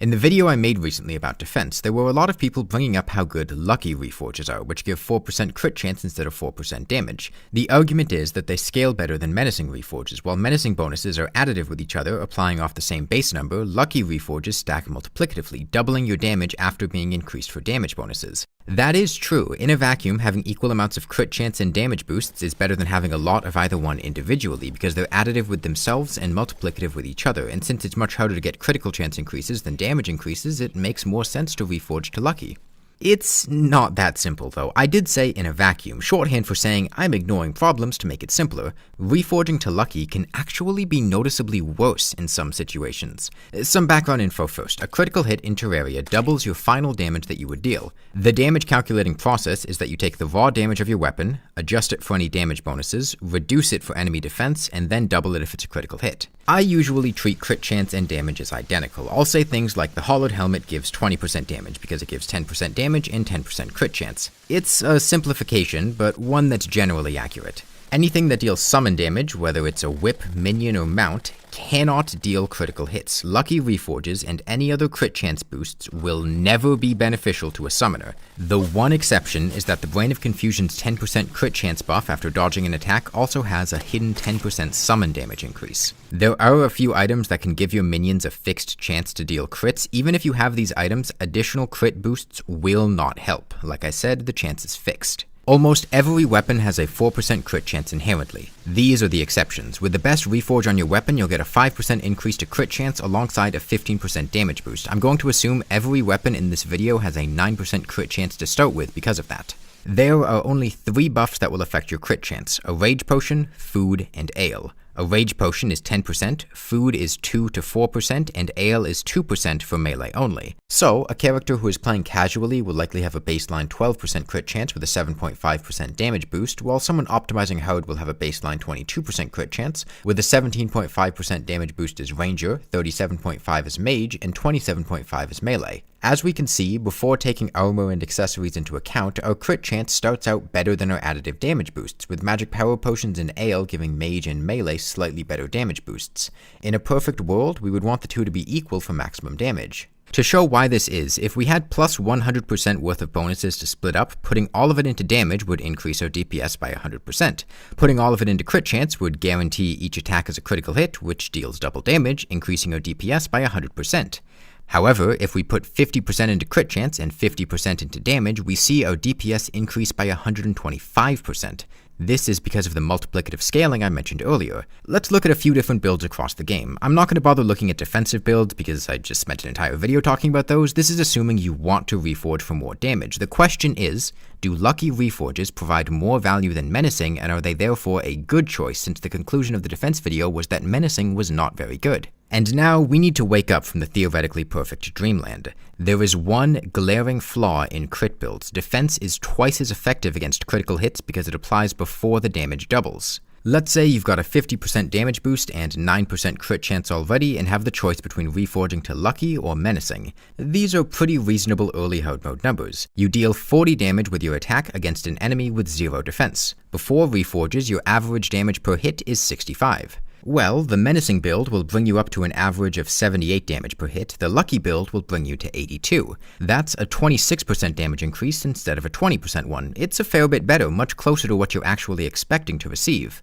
In the video I made recently about defense, there were a lot of people bringing up how good lucky reforges are, which give 4% crit chance instead of 4% damage. The argument is that they scale better than menacing reforges. While menacing bonuses are additive with each other, applying off the same base number, lucky reforges stack multiplicatively, doubling your damage after being increased for damage bonuses. That is true. In a vacuum, having equal amounts of crit chance and damage boosts is better than having a lot of either one individually, because they're additive with themselves and multiplicative with each other, and since it's much harder to get critical chance increases than damage increases, it makes more sense to reforge to lucky. It's not that simple, though. I did say in a vacuum, shorthand for saying I'm ignoring problems to make it simpler. Reforging to lucky can actually be noticeably worse in some situations. Some background info first. A critical hit in Terraria doubles your final damage that you would deal. The damage calculating process is that you take the raw damage of your weapon, adjust it for any damage bonuses, reduce it for enemy defense, and then double it if it's a critical hit. I usually treat crit chance and damage as identical. I'll say things like the hollowed helmet gives 20% damage because it gives 10% damage and 10% crit chance. It's a simplification, but one that's generally accurate. Anything that deals summon damage, whether it's a whip, minion, or mount, cannot deal critical hits. Lucky reforges and any other crit chance boosts will never be beneficial to a summoner. The one exception is that the Brain of Confusion's 10% crit chance buff after dodging an attack also has a hidden 10% summon damage increase. There are a few items that can give your minions a fixed chance to deal crits. Even if you have these items, additional crit boosts will not help. Like I said, the chance is fixed. Almost every weapon has a 4% crit chance inherently. These are the exceptions. With the best reforge on your weapon, you'll get a 5% increase to crit chance alongside a 15% damage boost. I'm going to assume every weapon in this video has a 9% crit chance to start with because of that. There are only 3 buffs that will affect your crit chance: a rage potion, food, and ale. A rage potion is 10%, food is 2 to 4%, and ale is 2% for melee only. So, a character who is playing casually will likely have a baseline 12% crit chance with a 7.5% damage boost, while someone optimizing hard will have a baseline 22% crit chance with a 17.5% damage boost as ranger, 37.5% as mage, and 27.5% as melee. As we can see, before taking armor and accessories into account, our crit chance starts out better than our additive damage boosts, with magic power potions and ale giving mage and melee slightly better damage boosts. In a perfect world, we would want the two to be equal for maximum damage. To show why this is, if we had plus 100% worth of bonuses to split up, putting all of it into damage would increase our DPS by 100%. Putting all of it into crit chance would guarantee each attack as a critical hit, which deals double damage, increasing our DPS by 100%. However, if we put 50% into crit chance and 50% into damage, we see our DPS increase by 125%. This is because of the multiplicative scaling I mentioned earlier. Let's look at a few different builds across the game. I'm not going to bother looking at defensive builds because I just spent an entire video talking about those. This is assuming you want to reforge for more damage. The question is, do lucky reforges provide more value than menacing, and are they therefore a good choice, since the conclusion of the defense video was that menacing was not very good? And now we need to wake up from the theoretically perfect dreamland. There is one glaring flaw in crit builds. Defense is twice as effective against critical hits because it applies before the damage doubles. Let's say you've got a 50% damage boost and 9% crit chance already and have the choice between reforging to lucky or menacing. These are pretty reasonable early hard mode numbers. You deal 40 damage with your attack against an enemy with 0 defense. Before reforges, your average damage per hit is 65. Well, the menacing build will bring you up to an average of 78 damage per hit. The lucky build will bring you to 82. That's a 26% damage increase instead of a 20% one. It's a fair bit better, much closer to what you're actually expecting to receive.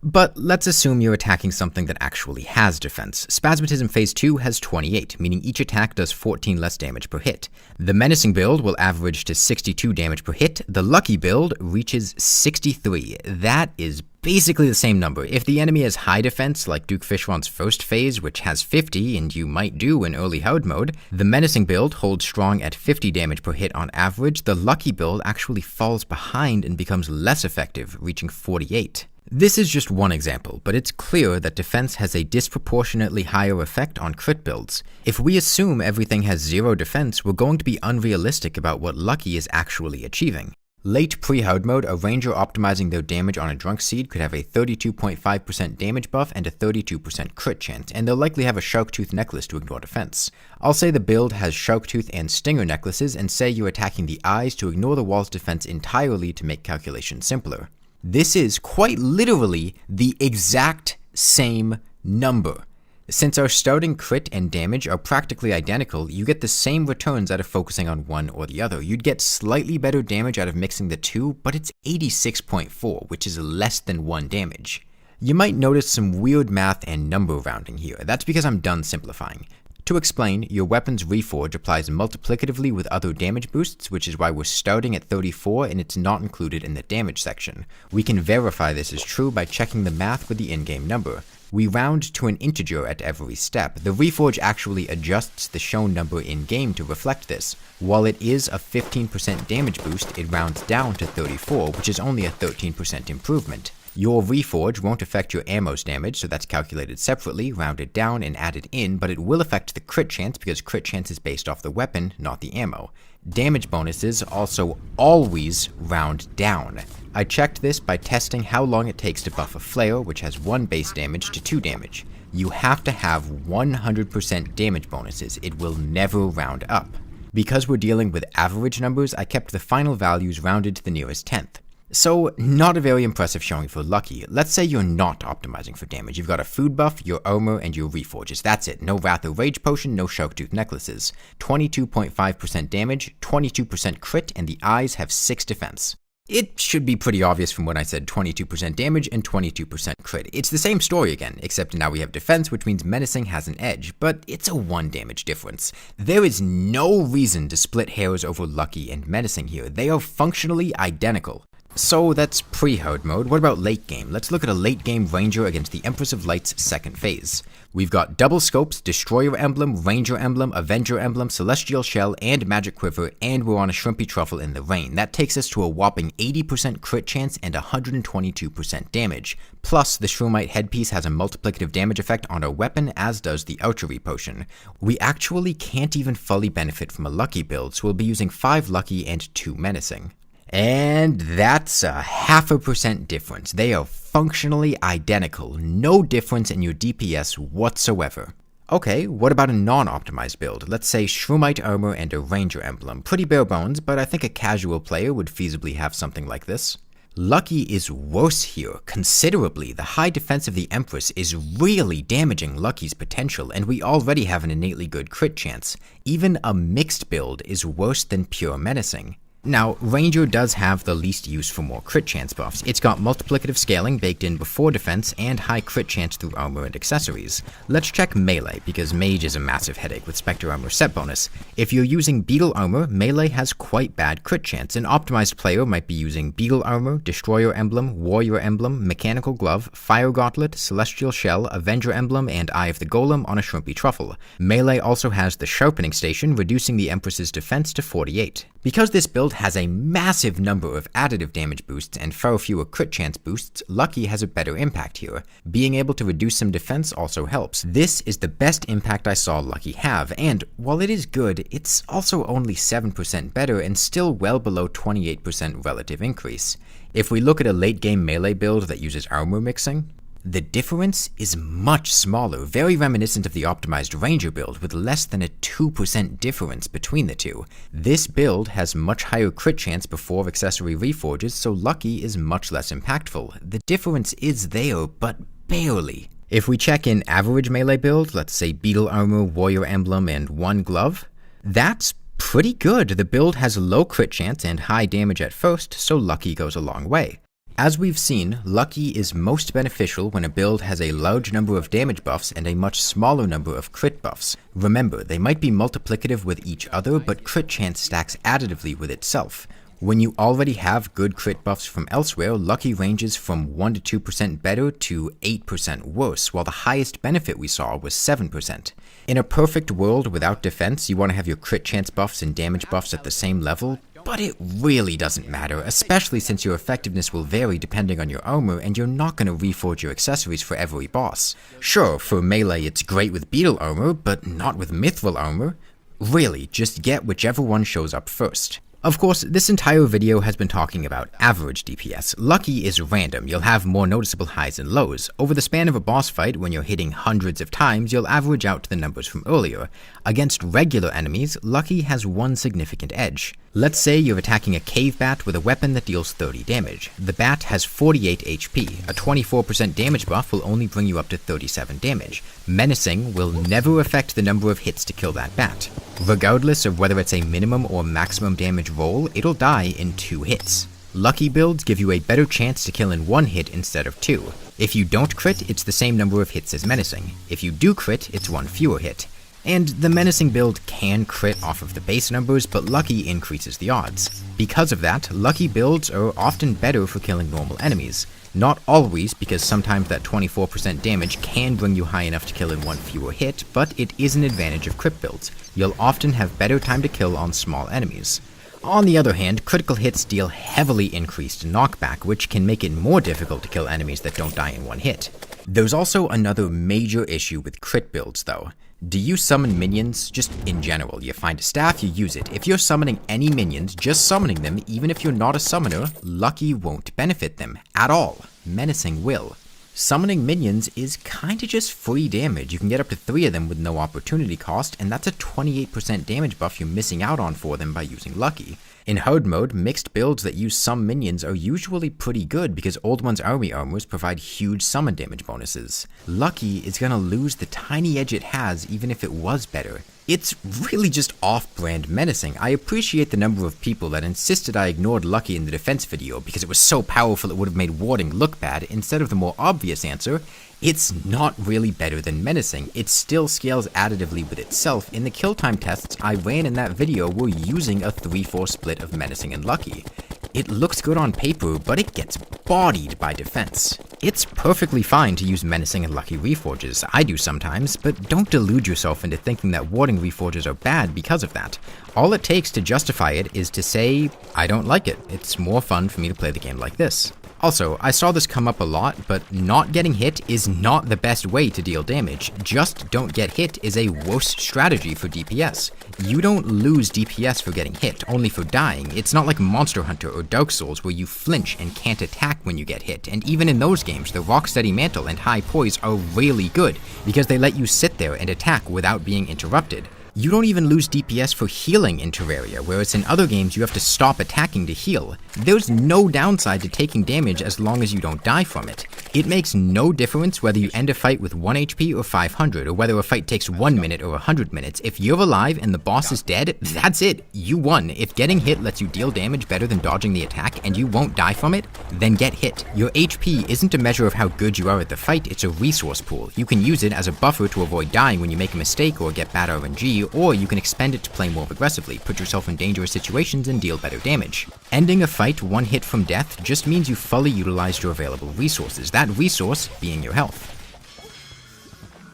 But let's assume you're attacking something that actually has defense. Spasmatism Phase 2 has 28, meaning each attack does 14 less damage per hit. The menacing build will average to 62 damage per hit. The lucky build reaches 63. That is basically the same number. If the enemy has high defense, like Duke Fishron's first phase, which has 50, and you might do in early hard mode, the menacing build holds strong at 50 damage per hit on average. The lucky build actually falls behind and becomes less effective, reaching 48. This is just one example, but it's clear that defense has a disproportionately higher effect on crit builds. If we assume everything has 0 defense, we're going to be unrealistic about what lucky is actually achieving. Late pre-hard mode, a ranger optimizing their damage on a drunk seed could have a 32.5% damage buff and a 32% crit chance, and they'll likely have a shark tooth necklace to ignore defense. I'll say the build has shark tooth and stinger necklaces, and say you're attacking the eyes to ignore the wall's defense entirely to make calculations simpler. This is quite literally the exact same number. Since our starting crit and damage are practically identical, you get the same returns out of focusing on one or the other. You'd get slightly better damage out of mixing the two, but it's 86.4, which is less than 1 damage. You might notice some weird math and number rounding here. That's because I'm done simplifying. To explain, your weapon's reforge applies multiplicatively with other damage boosts, which is why we're starting at 34 and it's not included in the damage section. We can verify this is true by checking the math with the in-game number. We round to an integer at every step. The reforge actually adjusts the shown number in-game to reflect this. While it is a 15% damage boost, it rounds down to 34, which is only a 13% improvement. Your reforge won't affect your ammo's damage, so that's calculated separately, rounded down, and added in, but it will affect the crit chance because crit chance is based off the weapon, not the ammo. Damage bonuses also always round down. I checked this by testing how long it takes to buff a flare, which has 1 base damage to 2 damage. You have to have 100% damage bonuses. It will never round up. Because we're dealing with average numbers, I kept the final values rounded to the nearest tenth. So, not a very impressive showing for Lucky. Let's say you're not optimizing for damage. You've got a food buff, your armor, and your reforges. That's it. No Wrath or Rage Potion, no Shark Tooth Necklaces. 22.5% damage, 22% crit, and the eyes have 6 defense. It should be pretty obvious from when I said 22% damage and 22% crit. It's the same story again, except now we have defense, which means menacing has an edge, but it's a 1 damage difference. There is no reason to split hairs over Lucky and menacing here. They are functionally identical. So that's pre-hard mode. What about late game? Let's look at a late game Ranger against the Empress of Light's second phase. We've got double scopes, Destroyer Emblem, Ranger Emblem, Avenger Emblem, Celestial Shell, and Magic Quiver, and we're on a Shrimpy Truffle in the rain. That takes us to a whopping 80% crit chance and 122% damage. Plus, the Shroomite headpiece has a multiplicative damage effect on our weapon, as does the Archery Potion. We actually can't even fully benefit from a Lucky build, so we'll be using 5 Lucky and 2 Menacing. And that's a 0.5% difference. They are functionally identical, no difference in your DPS whatsoever. Okay, what about a non-optimized build? Let's say Shroomite armor and a Ranger emblem. Pretty bare bones, but I think a casual player would feasibly have something like this. Lucky is worse here, considerably. The high defense of the Empress is really damaging Lucky's potential, and we already have an innately good crit chance. Even a mixed build is worse than pure menacing. Now, Ranger does have the least use for more crit chance buffs. It's got multiplicative scaling baked in before defense and high crit chance through armor and accessories. Let's check melee, because mage is a massive headache with Spectre armor set bonus. If you're using Beetle armor, melee has quite bad crit chance. An optimized player might be using Beetle armor, Destroyer emblem, Warrior emblem, Mechanical glove, Fire gauntlet, Celestial shell, Avenger emblem, and Eye of the Golem on a Shrimpy Truffle. Melee also has the Sharpening Station, reducing the Empress's defense to 48. Because this build has a massive number of additive damage boosts and far fewer crit chance boosts, Lucky has a better impact here. Being able to reduce some defense also helps. This is the best impact I saw Lucky have, and while it is good, it's also only 7% better and still well below 28% relative increase. If we look at a late game melee build that uses armor mixing, the difference is much smaller, very reminiscent of the optimized Ranger build with less than a 2% difference between the two. This build has much higher crit chance before accessory reforges, so Lucky is much less impactful. The difference is there, but barely. If we check in average melee build, let's say Beetle armor, Warrior emblem, and 1 glove, that's pretty good. The build has low crit chance and high damage at first, so Lucky goes a long way. As we've seen, Lucky is most beneficial when a build has a large number of damage buffs and a much smaller number of crit buffs. Remember, they might be multiplicative with each other, but crit chance stacks additively with itself. When you already have good crit buffs from elsewhere, Lucky ranges from 1 to 2% better to 8% worse, while the highest benefit we saw was 7%. In a perfect world without defense, you want to have your crit chance buffs and damage buffs at the same level, but it really doesn't matter, especially since your effectiveness will vary depending on your armor and you're not going to reforge your accessories for every boss. Sure, for melee it's great with Beetle armor, but not with Mithril armor. Really, just get whichever one shows up first. Of course, this entire video has been talking about average DPS. Lucky is random, you'll have more noticeable highs and lows. Over the span of a boss fight, when you're hitting hundreds of times, you'll average out to the numbers from earlier. Against regular enemies, Lucky has one significant edge. Let's say you're attacking a cave bat with a weapon that deals 30 damage. The bat has 48 HP. A 24% damage buff will only bring you up to 37 damage. Menacing will never affect the number of hits to kill that bat. Regardless of whether it's a minimum or maximum damage roll, it'll die in 2 hits. Lucky builds give you a better chance to kill in 1 hit instead of 2. If you don't crit, it's the same number of hits as Menacing. If you do crit, it's 1 fewer hit. And the Menacing build can crit off of the base numbers, but Lucky increases the odds. Because of that, Lucky builds are often better for killing normal enemies. Not always, because sometimes that 24% damage can bring you high enough to kill in 1 fewer hit, but it is an advantage of crit builds. You'll often have better time to kill on small enemies. On the other hand, critical hits deal heavily increased knockback, which can make it more difficult to kill enemies that don't die in 1 hit. There's also another major issue with crit builds though. Do you summon minions? Just in general, you find a staff, you use it. If you're summoning any minions, just summoning them, even if you're not a summoner, Lucky won't benefit them at all. Menacing will. Summoning minions is kinda just free damage. You can get up to 3 of them with no opportunity cost, and that's a 28% damage buff you're missing out on for them by using Lucky. In hard mode, mixed builds that use some minions are usually pretty good because Old One's army armors provide huge summon damage bonuses. Lucky is gonna lose the tiny edge it has even if it was better. It's really just off-brand menacing. I appreciate the number of people that insisted I ignored Lucky in the defense video because it was so powerful it would have made warding look bad, instead of the more obvious answer, it's not really better than menacing. It still scales additively with itself. In the kill time tests I ran in that video, we're using a 3-4 split of menacing and Lucky. It looks good on paper, but it gets bodied by defense. It's perfectly fine to use menacing and Lucky reforges. I do sometimes, but don't delude yourself into thinking that warding reforges are bad because of that. All it takes to justify it is to say, I don't like it. It's more fun for me to play the game like this. Also, I saw this come up a lot, but not getting hit is not the best way to deal damage. Just don't get hit is a worse strategy for DPS. You don't lose DPS for getting hit, only for dying. It's not like Monster Hunter or Dark Souls where you flinch and can't attack when you get hit, and even in those games, the Rocksteady Mantle and High Poise are really good because they let you sit there and attack without being interrupted. You don't even lose DPS for healing in Terraria, whereas in other games you have to stop attacking to heal. There's no downside to taking damage as long as you don't die from it. It makes no difference whether you end a fight with 1 HP or 500, or whether a fight takes 1 minute or 100 minutes. If you're alive and the boss is dead, that's it. You won. If getting hit lets you deal damage better than dodging the attack and you won't die from it, then get hit. Your HP isn't a measure of how good you are at the fight, it's a resource pool. You can use it as a buffer to avoid dying when you make a mistake or get bad RNG, or you can expend it to play more aggressively, put yourself in dangerous situations, and deal better damage. Ending a fight 1 hit from death just means you fully utilized your available resources, that resource being your health.